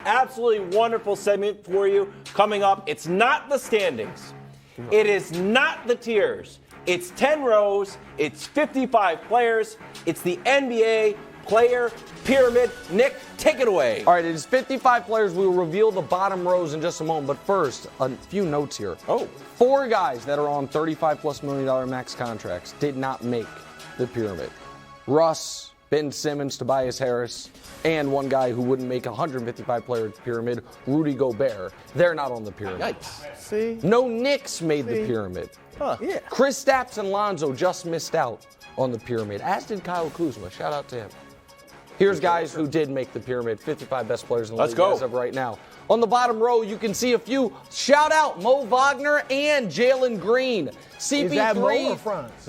absolutely wonderful segment for you coming up. It's not the standings. It is not the tiers. It's 10 rows. It's 55 players. It's the NBA player pyramid. Nick, take it away. All right, it is 55 players. We will reveal the bottom rows in just a moment. But first, a few notes here. 4 guys that are on $35+ million max contracts did not make the pyramid. Russ, Ben Simmons, Tobias Harris, and one guy who wouldn't make a 155-player pyramid, Rudy Gobert. They're not on the pyramid. Yikes. See? No Knicks made the pyramid. Yeah. Chris Stapps and Lonzo just missed out on the pyramid, as did Kyle Kuzma. Shout out to him. Here's guys who did make the pyramid, 55 best players in the league as of right now. On the bottom row, you can see a few. Shout out Mo Wagner and Jalen Green. CP3. Is that Mo or Franz?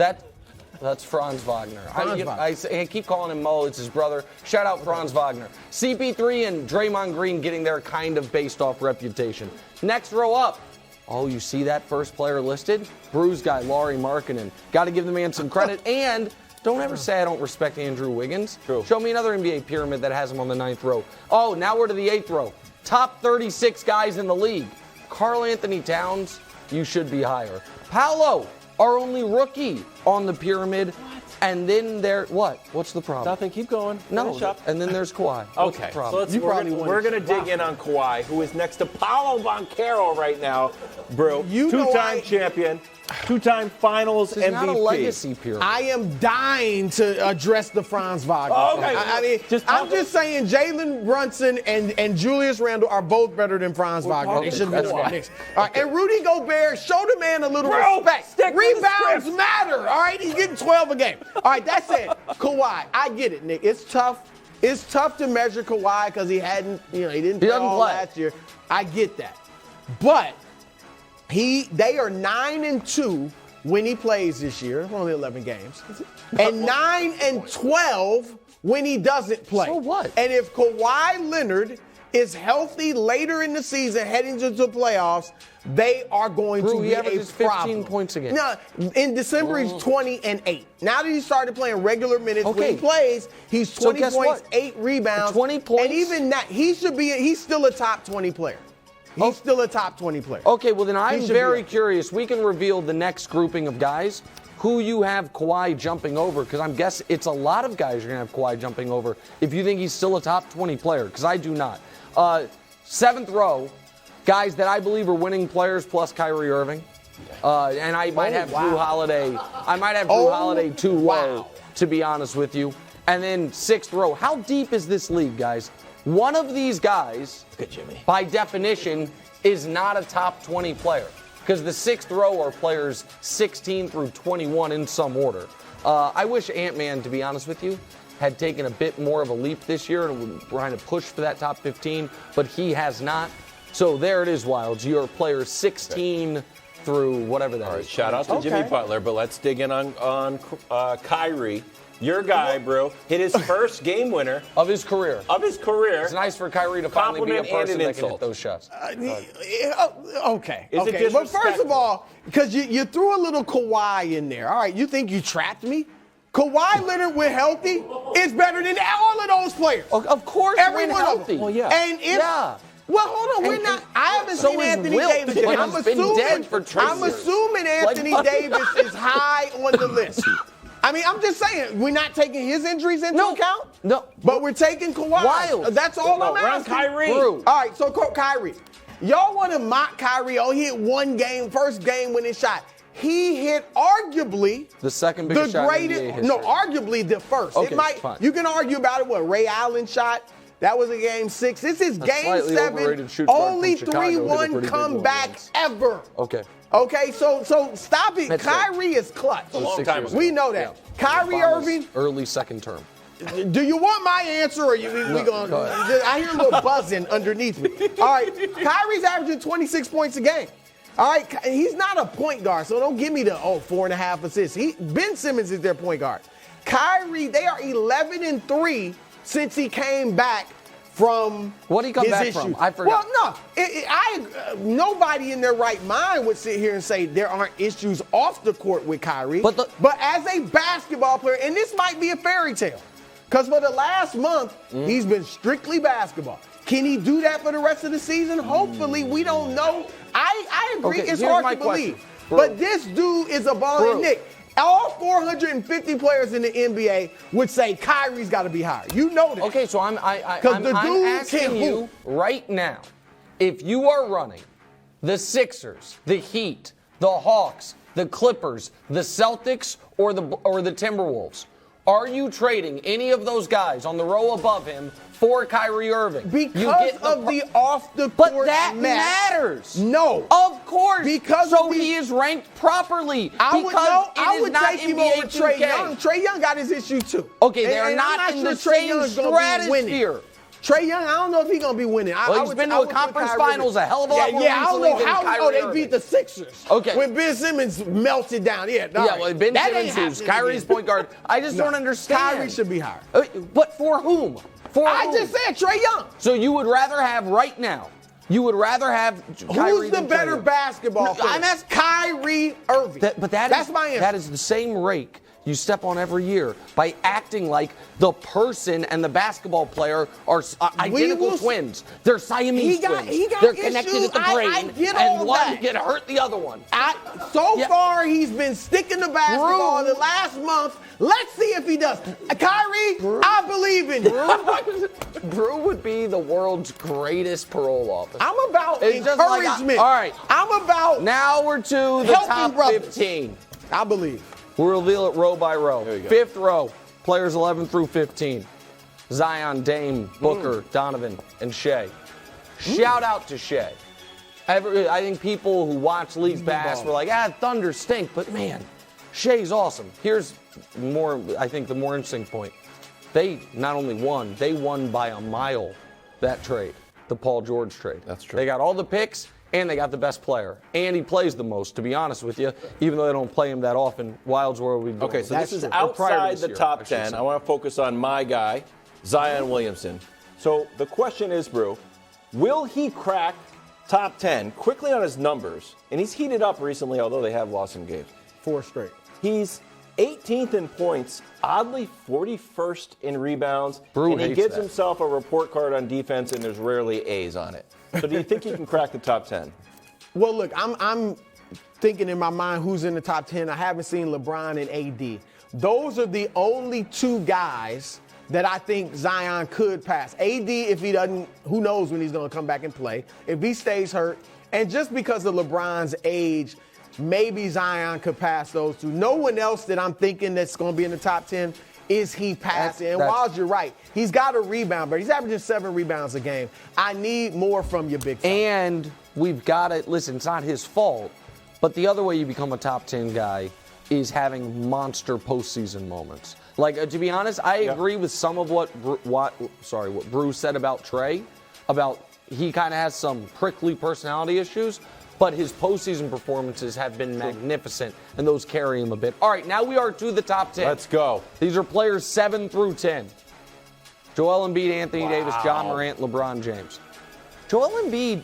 That's Franz Wagner. I keep calling him Mo. It's his brother. Shout out Franz Wagner. CP3 and Draymond Green getting there kind of based off reputation. Next row up. Oh, you see that first player listed? Bruise guy, Lauri Markkanen. Got to give the man some credit. And don't ever say I don't respect Andrew Wiggins. True. Show me another NBA pyramid that has him on the 9th row. Oh, now we're to the 8th row. Top 36 guys in the league. Karl Anthony Towns, you should be higher. Paolo, our only rookie on the pyramid. And then what's the problem? Nothing. Keep going. No. Finish up. And then there's Kawhi. Okay. So we're going to dig in on Kawhi, who is next to Paolo Banchero right now. Bro, two-time champion, two-time finals MVP. It's not a legacy pyramid. I am dying to address the Franz Wagner. Okay. I mean, I'm just saying Jalen Brunson and Julius Randle are both better than Franz Wagner. They should have been on Knicks. All right, and Rudy Gobert, show the man a little respect. Rebounds matter. All right, he's getting 12 a game. All right, that's it. Kawhi, I get it, Nick. It's tough. It's tough to measure Kawhi because he didn't play all last year. I get that, but they are 9-2 when he plays this year. Only 11 games, and 9-12 when he doesn't play. So what? And if Kawhi Leonard is healthy later in the season, heading to the playoffs, they are going to be a problem. 15 points a game. No, in December he's 20-8. Now that he started playing regular minutes, when he plays, he's 20 points, 8 rebounds, 20 points. and even that he's still a top 20 player. He's still a top 20 player. Okay, well then I'm very curious. We can reveal the next grouping of guys who you have Kawhi jumping over, because I'm guessing it's a lot of guys you're going to have Kawhi jumping over if you think he's still a top 20 player, because I do not. 7th row, guys that I believe are winning players plus Kyrie Irving. And I might have Drew Holiday. I might have Drew Holiday too low, to be honest with you. And then 6th row. How deep is this league, guys? One of these guys, by definition, is not a top 20 player, because the 6th row are players 16 through 21 in some order. I wish Ant-Man, to be honest with you, had taken a bit more of a leap this year and trying to push for that top 15, but he has not. So there it is, Wildes. Your players 16 through whatever that is. All right, shout out to Jimmy Butler, but let's dig in on Kyrie. Your guy, bro, hit his first game winner of his career. It's nice for Kyrie to finally be a person that can hit those shots. Okay. But first of all, because you threw a little Kawhi in there. All right, you think you trapped me? Kawhi Leonard, when healthy, is better than all of those players. Of course, every when one healthy. of them. Well, yeah. And if well, hold on. I haven't seen Anthony Davis yet. I'm assuming Anthony Davis is high on the list. I mean, I'm just saying, we're not taking his injuries into account. No. But we're taking Kawhi. That's all I'm asking. Kyrie. All right, so Kyrie. Y'all want to mock Kyrie? Oh, he hit one game, first game winning shot. He hit arguably the second biggest shot in NBA history. No, arguably the first. Okay, fine. You can argue about it. What, Ray Allen shot? That was a game 6. This is game 7. Only 3-1 comeback ever. Okay, so stop it. That's Kyrie is clutch. A long time ago. We know that. Yeah. Kyrie Irving. Early second term. Do you want my answer, or we going? I hear a little buzzing underneath me. All right, Kyrie's averaging 26 points a game. All right, he's not a point guard, so don't give me the 4.5 assists. Ben Simmons is their point guard. Kyrie, they are 11-3 since he came back from what did he come his back issue. from? I forgot. Well, no, nobody in their right mind would sit here and say there aren't issues off the court with Kyrie. But as a basketball player, and this might be a fairy tale, because for the last month he's been strictly basketball. Can he do that for the rest of the season? Hopefully. We don't know. I agree. Okay, it's here's hard my to believe. question. Bro. But this dude is a baller. And Nick, all 450 players in the NBA would say Kyrie's got to be higher. You know that. Okay, so I'm the dude asking can you hoop. right now, if you are running the Sixers, the Heat, the Hawks, the Clippers, the Celtics, or the Timberwolves, are you trading any of those guys on the row above him for Kyrie Irving? Because of the off-the-court But that match. matters. No. Of course. Because so of the- he is ranked properly. I would not take him NBA over Trae 2K. Young. Trae Young got his issue too. Okay, they are And not I'm in sure the Trae same Young's gonna be winning. stratosphere. Trae Young, I don't know if he's going to be winning. Well, he's been to a conference finals a hell of a lot more I don't recently know than how. Kyrie They Irving. beat the Sixers. Okay. When Ben Simmons melted down. Yeah, Well, Ben that Simmons, ain't who's happening Kyrie's again. point guard. I just don't understand. Kyrie should be higher. But for whom? For I whom? just said Trae Young. So you would rather have right now? You would rather have Kyrie Who's the than better Trae Young? basketball No, player? I'm asking Kyrie Irving. That's my answer. That is the same rake you step on every year by acting like the person and the basketball player are identical twins. They're Siamese twins. They're connected issues. at the brain, I get all and one that. can hurt the other one. Far, he's been sticking to basketball the last month. Let's see if he does. Kyrie, I believe in you. Drew would be the world's greatest parole officer. I'm about It's just like encouragement. all right. I'm about Now we're to the helping top brothers. 15. I believe. We'll reveal it row by row. There you go. Fifth row, players 11 through 15. Zion, Dame, Booker, Donovan, and Shea. Shout out to Shea. I think people who watch leagues pass were like, Thunder stink, but man, Shea's awesome. Here's I think the more interesting point. They not only won, they won by a mile that trade, the Paul George trade. That's true. They got all the picks, and they got the best player. And he plays the most, to be honest with you, even though they don't play him that often. Wildes, where are we doing? Okay, so this is Or prior to outside this the year, top I should 10. say. I want to focus on my guy, Zion Williamson. So the question is, Brew, will he crack top 10 quickly on his numbers? And he's heated up recently, although they have lost some games. 4 straight. He's 18th in points, oddly 41st in rebounds, Brew and he hates gives that. himself a report card on defense, and there's rarely A's on it. So do you think he can crack the top 10? Well, look, I'm thinking in my mind who's in the top 10. I haven't seen LeBron and AD. Those are the only 2 guys that I think Zion could pass. AD, if he doesn't, who knows when he's going to come back and play. If he stays hurt, and just because of LeBron's age, maybe Zion could pass those 2. No one else that I'm thinking that's going to be in the top 10 is he passing. And Wiles, you're right. He's got a rebound, but he's averaging 7 rebounds a game. I need more from you, big fella. And we've got to, listen, it's not his fault, but the other way you become a top 10 guy is having monster postseason moments. Like, to be honest, I agree with some of what Bruce said about Trae, about he kind of has some prickly personality issues, but his postseason performances have been magnificent, and those carry him a bit. All right, now we are to the top 10. Let's go. These are players 7 through 10. Joel Embiid, Anthony Davis, John Morant, LeBron James. Joel Embiid,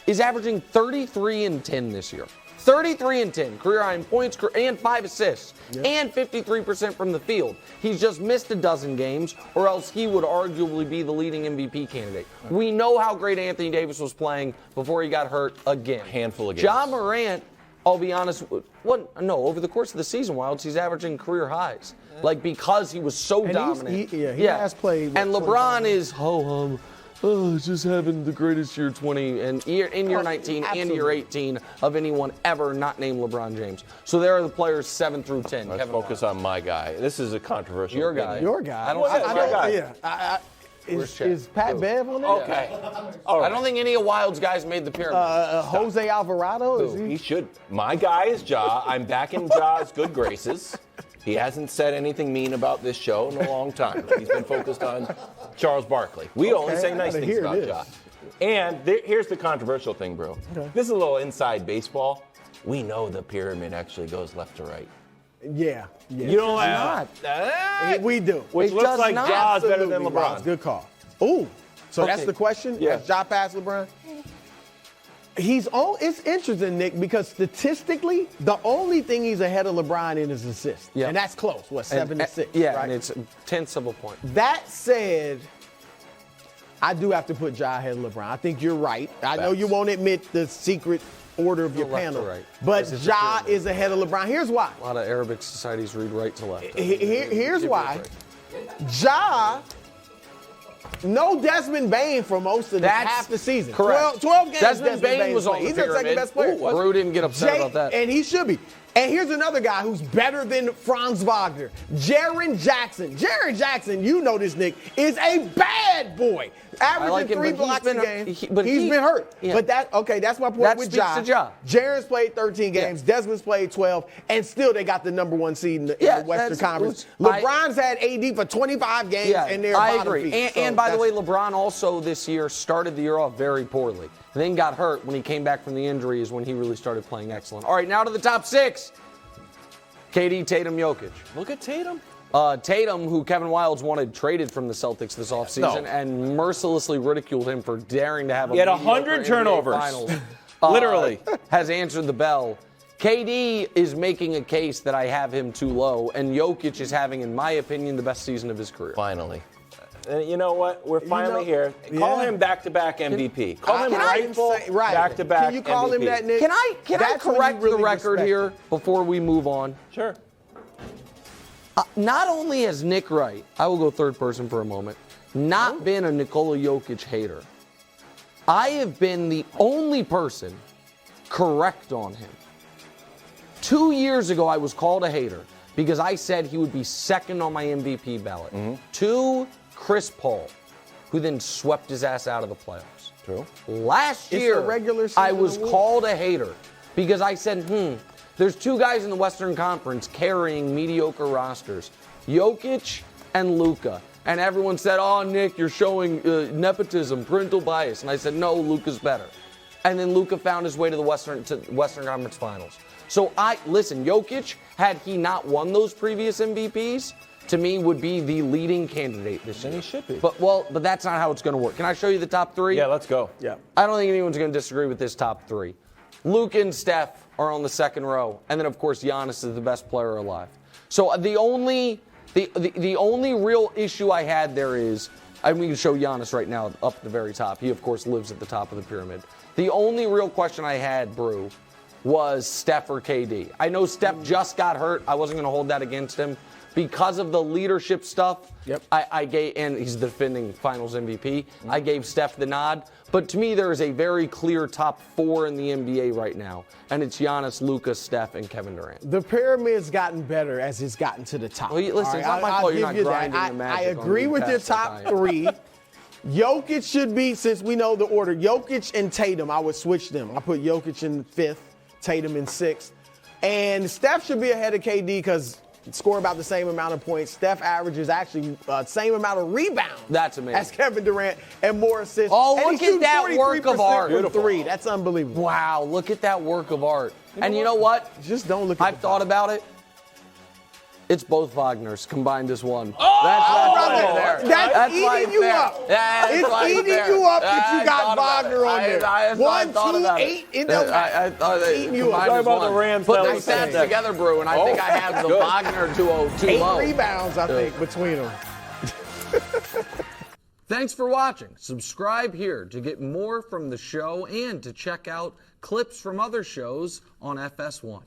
is averaging 33 and 10 this year. 33 and 10, career high in points and 5 assists, and 53% from the field. He's just missed a dozen games, or else he would arguably be the leading MVP candidate. We know how great Anthony Davis was playing before he got hurt again. Handful of games. John Morant, I'll be honest, over the course of the season, Wildes, he's averaging career highs. Like, because he was so dominant. He has played. And LeBron is ho-hum. Just having the greatest year 20 and in year 19 and year 18 of anyone ever not named LeBron James. So there are the players 7 through 10. Let's focus on my guy. This is a controversial Your opinion. guy. Your guy. I don't. Is Pat Bev on there? Okay. All right. I don't think any of Wild's guys made the pyramid. Jose Alvarado? Is He should. My guy is Ja. I'm back in Ja's good graces. He hasn't said anything mean about this show in a long time. He's been focused on Charles Barkley. We only say nice things about Ja. And here's the controversial thing, bro. Okay. This is a little inside baseball. We know the pyramid actually goes left to right. Yeah. You don't like We do. Which It looks does like not. Ja's better than Absolutely, LeBron. Ross. Good call. Ooh. So that's Okay. the question? Yeah. Has Ja passed LeBron? It's interesting, Nick, because statistically, the only thing he's ahead of LeBron in is assists. Yeah. And that's close. What, 7 to 6? Yeah, right? and it's tenths of a point. That said, I do have to put Ja ahead of LeBron. I think you're right. I know you won't admit the secret order of your left panel, to right. but Ja is ahead of LeBron. Here's why. A lot of Arabic societies read right to left. Here's why. Ja, no Desmond Bain for most of half the season. Correct. 12 games. Desmond Bain was on the He's their second best player. Brew didn't get upset about that. And he should be. And here's another guy who's better than Franz Wagner, Jaren Jackson. Jaren Jackson, you know this, Nick, is a bad boy. Averaging 3 blocks a game. He's been hurt. Yeah. But that's my point with Ja. Jaren's played 13 games. Yeah. Desmond's played 12. And still they got the number 1 seed in the Western Conference. LeBron's had AD for 25 games and they're I bottom agree. feed. And by the way, LeBron also this year started the year off very poorly. Then got hurt when he came back from the injury is when he really started playing excellent. All right, now to the top 6. KD, Tatum, Jokic. Look at Tatum. Tatum, who Kevin Wildes wanted traded from the Celtics this offseason and mercilessly ridiculed him for daring to have he had 100 turnovers. Finals, Literally. Has answered the bell. KD is making a case that I have him too low, and Jokic is having, in my opinion, the best season of his career. Finally. And you know what? We're finally here. Call him back-to-back MVP. Call him rightful back-to-back MVP. Can you call him that, Nick? Can I correct the record here before we move on? Sure. Not only has Nick Wright, I will go third person for a moment, not been a Nikola Jokic hater, I have been the only person correct on him. 2 years ago, I was called a hater because I said he would be second on my MVP ballot. To Chris Paul, who then swept his ass out of the playoffs. True. Last year, I was called a hater because I said, there's 2 guys in the Western Conference carrying mediocre rosters, Jokic and Luka. And everyone said, oh, Nick, you're showing nepotism, parental bias. And I said, no, Luka's better. And then Luka found his way to the Western Conference Finals. So Jokic, had he not won those previous MVPs, to me would be the leading candidate this year. Then he should be. But that's not how it's going to work. Can I show you the top 3? Yeah, let's go. Yeah. I don't think anyone's going to disagree with this top 3. Luka and Steph are on the second row, and then of course Giannis is the best player alive. So the only real issue I had there is, we can show Giannis right now up at the very top. He of course lives at the top of the pyramid. The only real question I had, Brew, was Steph or KD. I know Steph just got hurt. I wasn't going to hold that against him. Because of the leadership stuff, I gave, and he's the defending Finals MVP, I gave Steph the nod. But to me, there is a very clear top 4 in the NBA right now, and it's Giannis, Luka, Steph, and Kevin Durant. The pyramid's gotten better as it's gotten to the top. Well, listen, it's not my fault you're not grinding the magic. I agree with your top 3. Jokic should be, since we know the order, Jokic and Tatum, I would switch them. I put Jokic in 5th, Tatum in 6th. And Steph should be ahead of KD because score about the same amount of points. Steph averages actually same amount of rebounds. That's amazing. As Kevin Durant and more assists. Oh, and look at that work of art. From 3. That's unbelievable. Wow, look at that work of art. And you know what? Just don't look at I've thought about it. It's both Wagners combined as one. Oh, that's that's eating you up. Yeah, it's eating you up that you got Wagner on there. 1, 2, 8. It doesn't matter. Eating you up. Sorry about the Rams. Put the stats together, Brew, and I think I have the Wagner duo too 8 low. rebounds, I think, between them. Thanks for watching. Subscribe here to get more from the show and to check out clips from other shows on FS1.